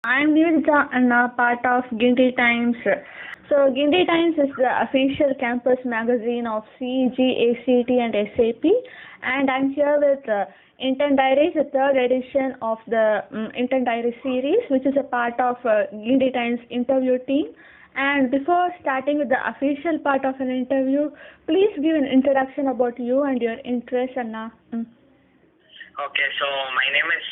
I'm Niveddita and a part of Guindy Times. So, Guindy Times is the official campus magazine of CEG, ACT, and SAP. And I'm here with Intern Diaries, the third edition of the Intern Diaries series, which is a part of Guindy Times interview team. And before starting with the official part of an interview, please give an introduction about you and your interests. Okay, so my name is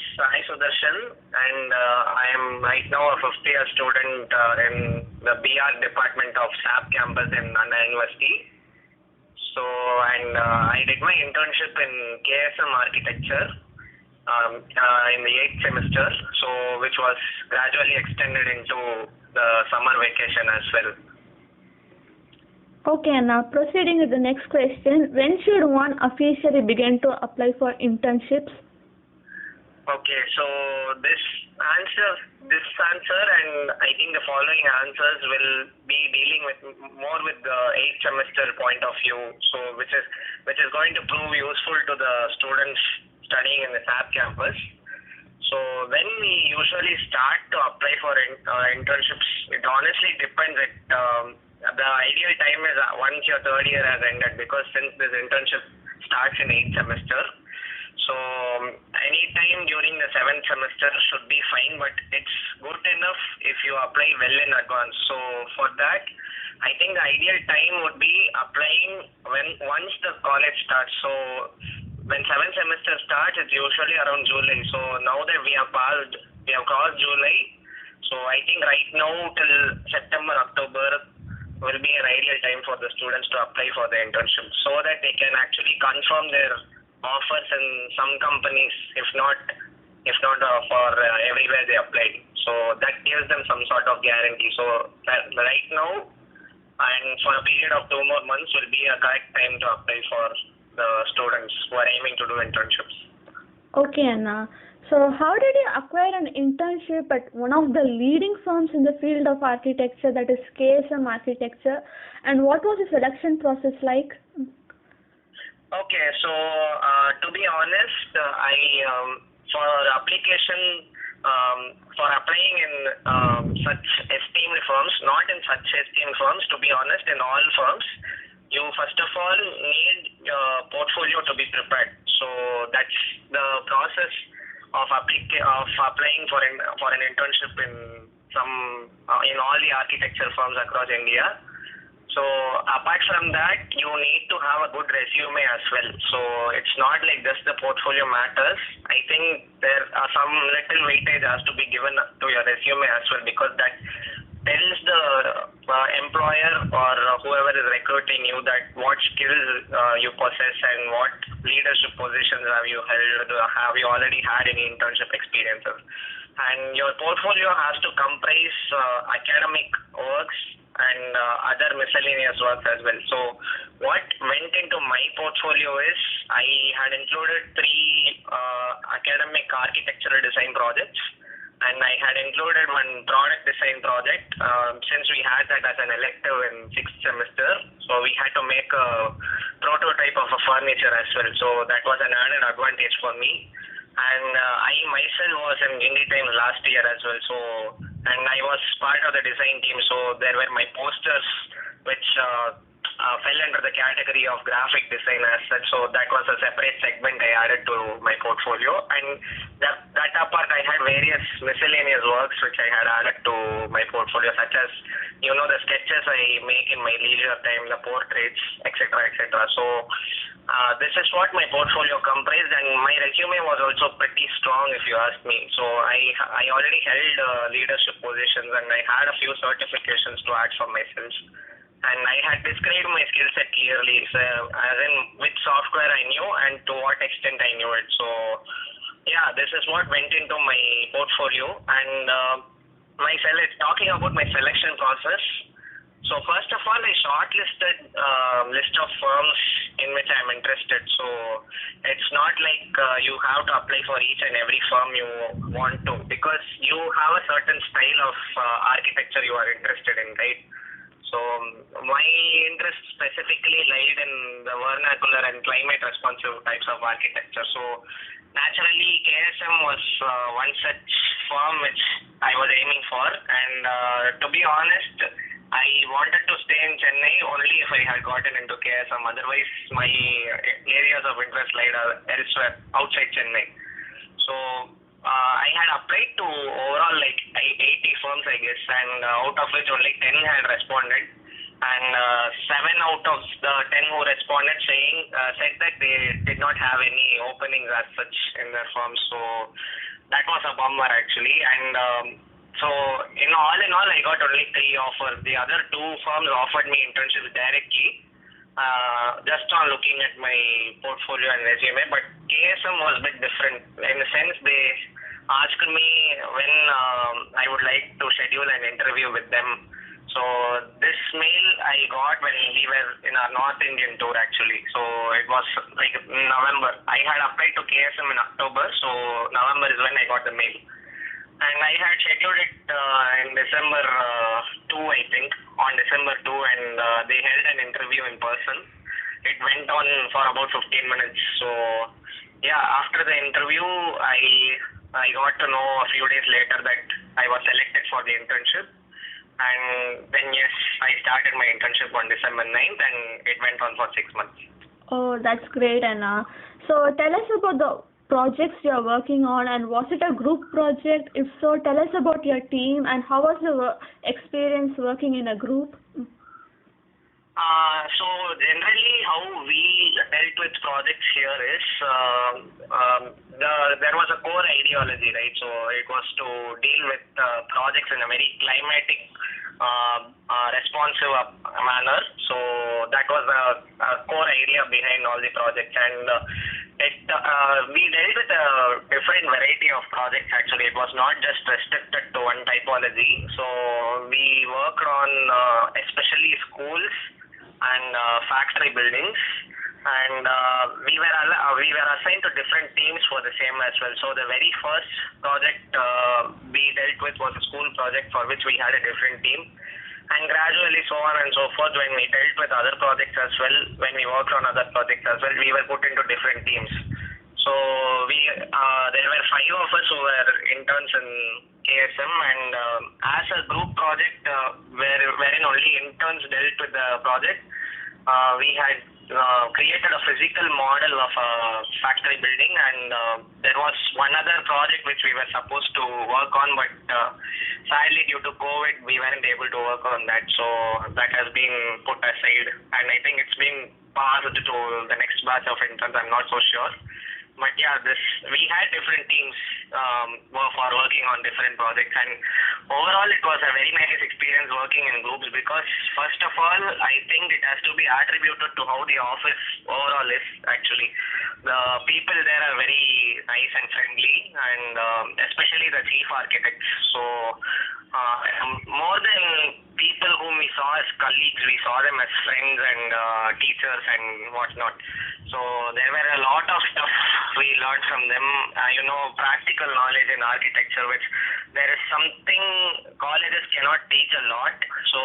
Sudarshan, and I am right now a fifth-year student in the BR department of SAP campus in Anna University. So, and I did my internship in KSM Architecture in the 8th semester, so which was gradually extended into the summer vacation as well. Okay, now proceeding with the next question. When should one officially begin to apply for internships? Okay, so this answer and I think the following answers will be dealing with more with the 8th semester point of view, so which is going to prove useful to the students studying in the SAP campus. So when we usually start to apply for internships, it honestly depends. The ideal time is once your third year has ended, because since this internship starts in 8th semester, so any time during the 7th semester should be fine, but it's good enough if you apply well in advance. So for that, I think the ideal time would be applying once the college starts. So when 7th semester starts, it's usually around July. So now that we have crossed July, so I think right now till September, October will be an ideal time for the students to apply for the internship, so that they can actually confirm their offers in some companies, if not for everywhere they applied. So that gives them some sort of guarantee. So right now and for a period of 2 more months will be a correct time to apply for the students who are aiming to do internships. Okay, Anna. So how did you acquire an internship at one of the leading firms in the field of architecture, that is KSM Architecture, and what was the selection process like? Okay, so to be honest, I for application for applying in such esteemed firms, not in such esteemed firms, to be honest, in all firms, you first of all need your portfolio to be prepared. So that's the process of applying for an internship in all the architecture firms across India. So apart from that, you need to have a good resume as well. So it's not like just the portfolio matters. I think there are some little weightage has to be given to your resume as well, because that tells the employer or whoever is recruiting you that what skills you possess and what leadership positions have you held, have you already had any internship experiences. And your portfolio has to comprise academic works and other miscellaneous works as well. So what went into my portfolio is I had included 3 academic architectural design projects, and I had included one product design project since we had that as an elective in 6th semester. So we had to make a prototype of a furniture as well. So that was an added advantage for me. And I myself was in Guindy Times last year as well. So, and I was part of the design team. So there were my posters which fell under the category of graphic design as such. So that was a separate segment I added to my portfolio. And that apart, I had various miscellaneous works which I had added to my portfolio, such as the sketches I make in my leisure time, the portraits, etc., etc. So this is what my portfolio comprised, and my resume was also pretty strong, if you ask me. So I already held leadership positions, and I had a few certifications to add for myself. And I had described my skill set clearly, so as in which software I knew and to what extent I knew it. So yeah, this is what went into my portfolio. And talking about my selection process. So first of all, I shortlisted list of firms in which I'm interested. So it's not like you have to apply for each and every firm you want to, because you have a certain style of architecture you are interested in, right? So my interest specifically lied in the vernacular and climate responsive types of architecture. So naturally, KSM was one such firm which I was aiming for, and to be honest, I wanted to stay in Chennai only if I had gotten into KSM. Otherwise, my areas of interest lied elsewhere outside Chennai. So I had applied to overall like 80 firms, I guess, and out of which only 10 had responded, and 7 out of the 10 who responded said that they did not have any openings as such in their firms. So that was a bummer actually, and so in all, I got only 3 offers. The other 2 firms offered me internships directly, just on looking at my portfolio and resume. But KSM was a bit different in the sense they asked me when I would like to schedule an interview with them. So this mail I got when we were in our North Indian tour actually. So it was like November. I had applied to KSM in October, so November is when I got the mail. And I had scheduled it in December 2, I think, on December 2, and they held an interview in person. It went on for about 15 minutes. So yeah, after the interview, I got to know a few days later that I was selected for the internship. And then yes, I started my internship on December 9th, and it went on for 6 months. Oh, that's great, Anna. So tell us about the projects you're working on, and was it a group project? If so, tell us about your team and how was the experience working in a group? So generally how we dealt with projects here is there was a core ideology, right? So it was to deal with projects in a very climatic, responsive manner. So that was a core idea behind all the projects, and we dealt with a different variety of projects actually. It was not just restricted to one typology. So we worked on especially schools and factory buildings, and we were assigned to different teams for the same as well. So the very first project we dealt with was a school project for which we had a different team, and gradually so on and so forth. When we dealt with other projects as well, when we worked on other projects as well, we were put into different teams. So there were 5 of us who were interns in KSM, and as a group project wherein only interns dealt with the project, we had created a physical model of a factory building, and there was one other project which we were supposed to work on, but sadly due to COVID we weren't able to work on that. So that has been put aside, and I think it's been passed to the next batch of interns. I'm not so sure. But yeah, we had different teams for working on different projects, and overall it was a very nice experience working in groups, because first of all I think it has to be attributed to how the office overall is actually. The people there are very nice and friendly, and especially the chief architects. So more than people whom we saw as colleagues, we saw them as friends and teachers and whatnot. So there were a lot of stuff we learned from them, practical knowledge in architecture, which there is something colleges cannot teach a lot. So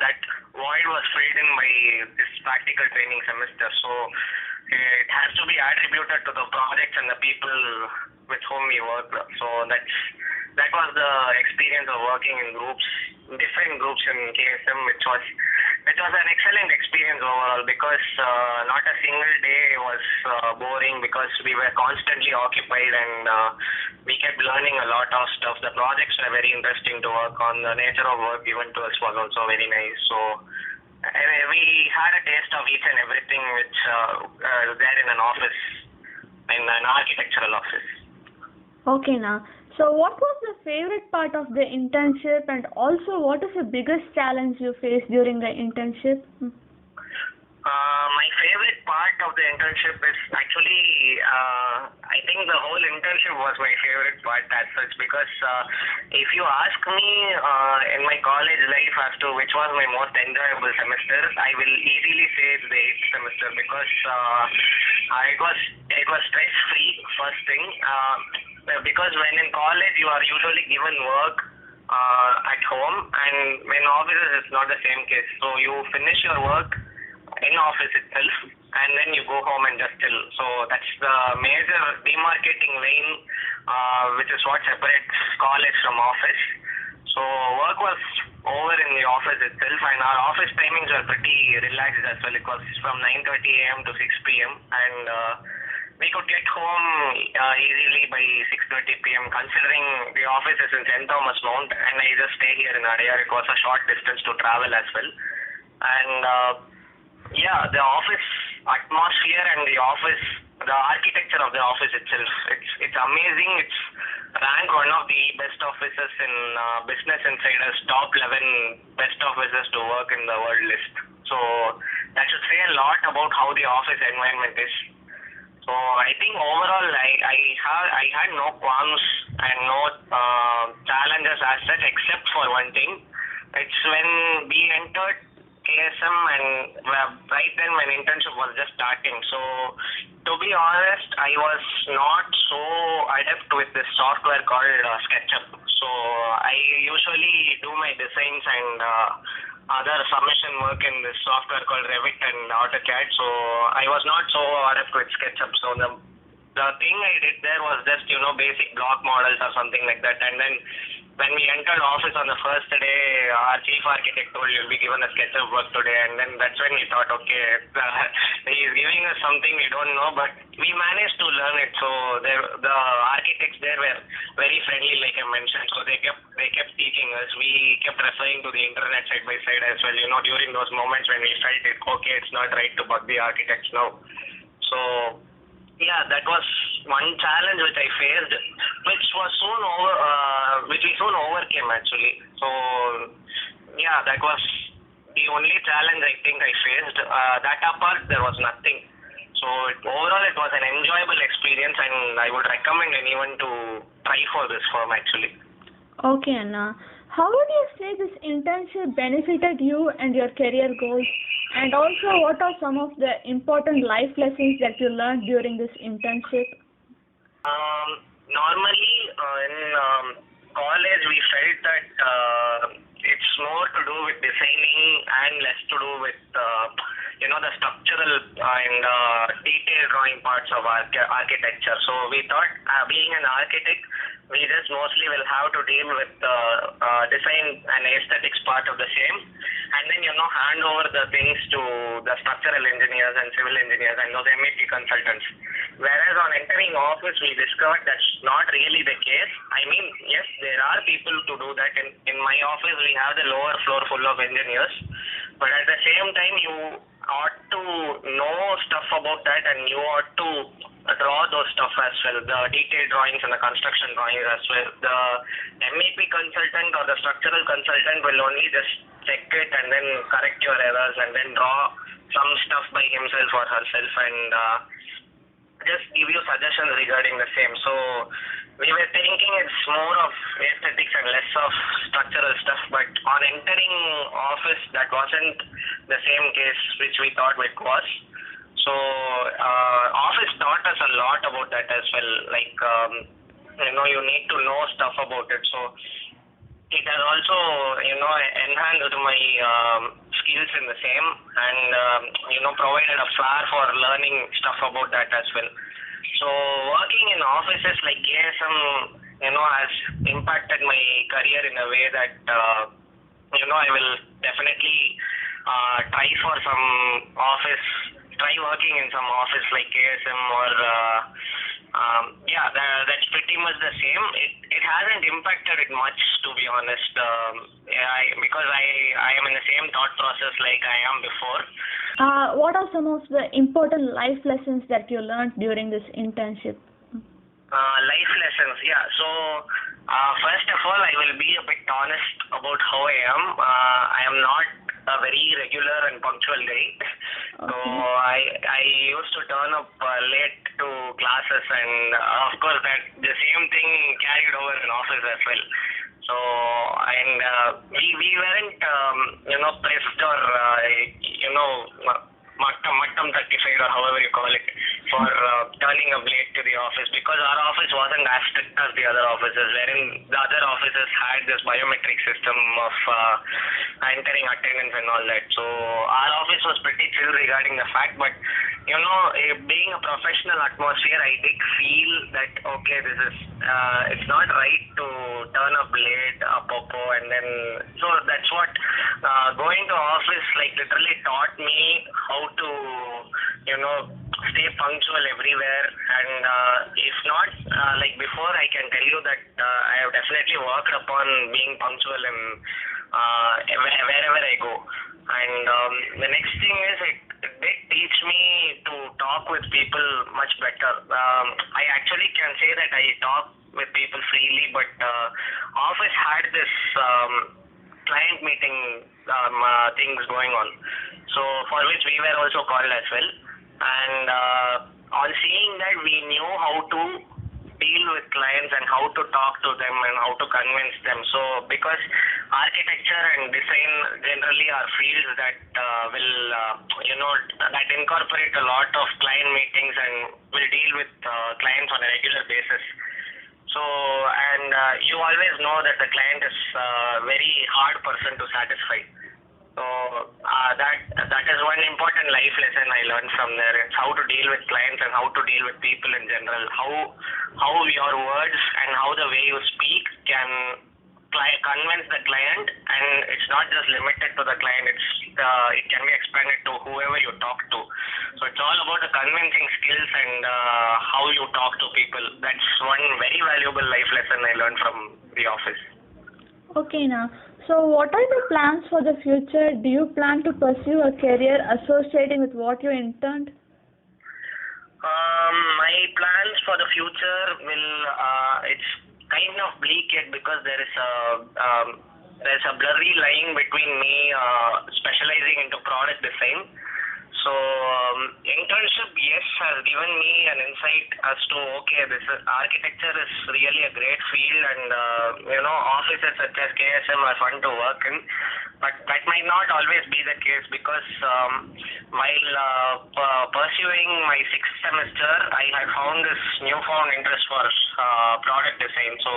that void was filled in by this practical training semester. So it has to be attributed to the projects and the people with whom we work. So that was the experience of working in groups, different groups in KSM, which was an excellent experience overall, because not a single day was boring, because we were constantly occupied, and we kept learning a lot of stuff. The projects were very interesting to work on. The nature of work given to us was also very nice. So we had a taste of each and everything which is there in an office, in an architectural office. Okay, now. So what was the favorite part of the internship, and also what is the biggest challenge you faced during the internship? My favorite part of the internship is actually, I think the whole internship was my favorite part as such, because if you ask me in my college life as to which was my most enjoyable semester, I will easily say it's the 8th semester, because it was stress free, first thing. Because when in college you are usually given work at home, and when offices it's not the same case. So you finish your work in office itself, and then you go home and just chill. So that's the major demarcating line, which is what separates college from office. So work was over in the office itself, and our office timings were pretty relaxed as well. It was from 9:30 a.m. to 6 p.m. and we could get home easily by 6:30 p.m. Considering the office is in St. Thomas Mount, and I just stay here in Adyar. It was a short distance to travel as well. And yeah, the office atmosphere and the architecture of the office itself, it's amazing. It's ranked one of the best offices in Business Insider's top 11 best offices to work in the world list. So that should say a lot about how the office environment is. So I think overall I had no qualms and no challenges as such, except for one thing. It's when we entered KSM, and right then when internship was just starting. So to be honest, I was not so adept with this software called SketchUp. So I usually do my designs and other submission work in this software called Revit and AutoCAD. So I was not so adept with SketchUp. So the thing I did there was just basic block models or something like that. And then when we entered office on the first day, our chief architect told you'll be given a SketchUp work today, and then that's when we thought, okay, he's giving us something we don't know, but we managed to learn it. So the architects there were very friendly, like I mentioned. So they kept teaching us. We kept referring to the internet side by side as well. During those moments when we felt it, okay, it's not right to bug the architects now. So yeah, that was one challenge which I faced, which we soon overcame actually. So yeah, that was the only challenge I think I faced. That apart, there was nothing. So overall, it was an enjoyable experience, and I would recommend anyone to try for this firm actually. Okay, Anna. How would you say this internship benefited you and your career goals? And also, what are some of the important life lessons that you learned during this internship? Normally, in college, we felt that it's more to do with designing and less to do with the structural and detailed drawing parts of architecture. So we thought, being an architect, we just mostly will have to deal with the design and aesthetics part of the same, and then hand over the things to the structural engineers and civil engineers and those MEP consultants. Whereas on entering office, we discovered that's not really the case. I mean, yes, there are people to do that. In my office, we have the lower floor full of engineers, but at the same time, you ought to know stuff about that, and you ought to draw those stuff as well, the detailed drawings and the construction drawings as well. The MEP consultant or the structural consultant will only just check it and then correct your errors and then draw some stuff by himself or herself and just give you suggestions regarding the same. So we were thinking it's more of aesthetics and less of structural stuff, but on entering office, that wasn't the same case which we thought it was. So office taught us a lot about that as well. Like you need to know stuff about it. So it has also enhanced my skills in the same, and provided a floor for learning stuff about that as well. So working in offices like KSM has impacted my career in a way that I will definitely try working in some office like KSM or that's pretty much the same. It hasn't impacted it much, to be honest, because I am in the same thought process like I am before. What are some of the important life lessons that you learned during this internship? Life lessons, yeah. So first of all, I will be a bit honest about how I am. I am not a very regular and punctual guy. Okay. So I used to turn up late to classes, and of course that the same thing carried over in office as well. So we weren't pressed or mattam certified or however you call it for turning up late to the office, because our office wasn't as strict as the other offices, wherein the other offices had this biometric system of entering attendance and all that. So our office was pretty chill regarding the fact, but being a professional atmosphere, I did feel that okay, this is it's not right to turn up late, popo, and then so that's what going to office like literally taught me how to stay punctual everywhere. And if not like before, I can tell you that I have definitely worked upon being punctual in wherever I go. And the next thing is it did teach me to talk with people much better. I actually can say that I talk with people freely, but office had this client meeting things going on, so for which we were also called as well. And on seeing that, we knew how to deal with clients and how to talk to them and how to convince them. So because architecture and design generally are fields that will that incorporate a lot of client meetings and will deal with clients on a regular basis. So and you always know that the client is a very hard person to satisfy. So that is one important life lesson I learned from there. It's how to deal with clients and how to deal with people in general. How your words and how the way you speak can convince the client, and it's not just limited to the client. It can be expanded to whoever you talk to. So it's all about the convincing skills and how you talk to people. That's one very valuable life lesson I learned from the office. Okay, now. So what are the plans for the future? Do you plan to pursue a career associating with what you interned? My plans for the future will, it's kind of bleak yet, because there's a blurry line between me specializing into product design. So internship, yes, has given me an insight as to okay, architecture is really a great field, and offices such as KSM are fun to work in. But that might not always be the case, because while pursuing my sixth semester, I had found this newfound interest for product design. So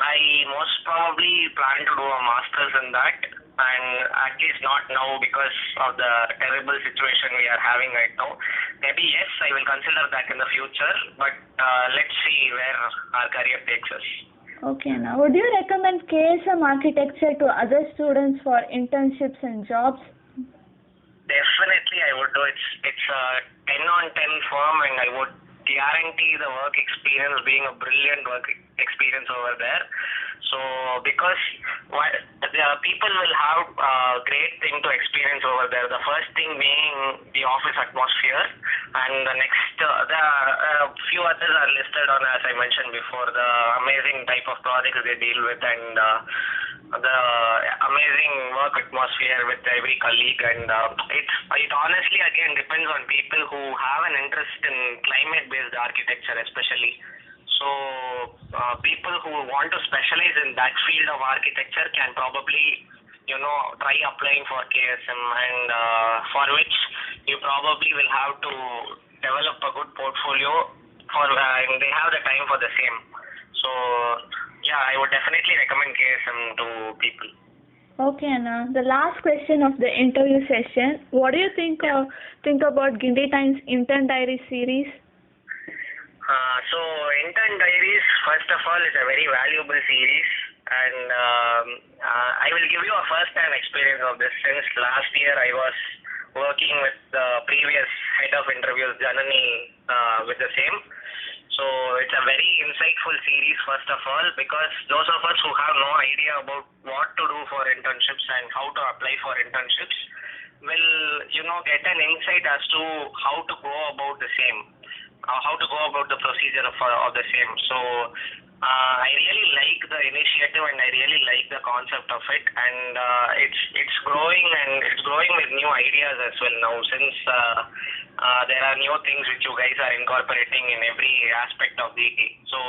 I most probably plan to do a master's in that, and at least not now because of the terrible situation we are having right now. Maybe yes, I will consider that in the future, but let's see where our career takes us. Okay, now would you recommend KSM Architecture to other students for internships and jobs? Definitely I would do. It's a 10 on 10 firm, and I would guarantee the work experience being a brilliant work experience over there. So because the people will have a great thing to experience over there. The first thing being the office atmosphere, and the next the few others are listed on, as I mentioned before, the amazing type of projects they deal with, and the amazing work atmosphere with every colleague. And it honestly again depends on people who have an interest in climate based architecture especially. So people who want to specialize in that field of architecture can probably try applying for KSM, and for which you probably will have to develop a good portfolio and they have the time for the same. So yeah, I would definitely recommend KSM to people. Okay, Anna. The last question of the interview session. What do you think about Guindy Times Intern Diaries series? So Intern Diaries, first of all, is a very valuable series, and I will give you a first-hand experience of this. Since last year, I was working with the previous head of interviews, Janani, with the same. So it's a very insightful series, first of all, because those of us who have no idea about what to do for internships and how to apply for internships will, get an insight as to how to go about the same. How to go about the procedure of the same. So I really like the initiative, and I really like the concept of it, and it's growing, and it's growing with new ideas as well now, since there are new things which you guys are incorporating in every aspect of DT. So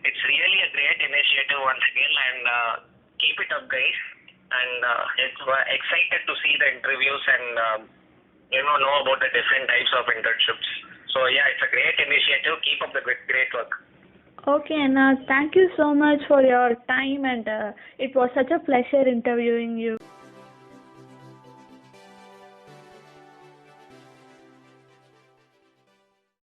it's really a great initiative once again, and keep it up, guys, and it's excited to see the interviews and know about the different types of internships. So yeah, it's a great initiative. Keep up the great work. Okay, Anna, thank you so much for your time, and it was such a pleasure interviewing you.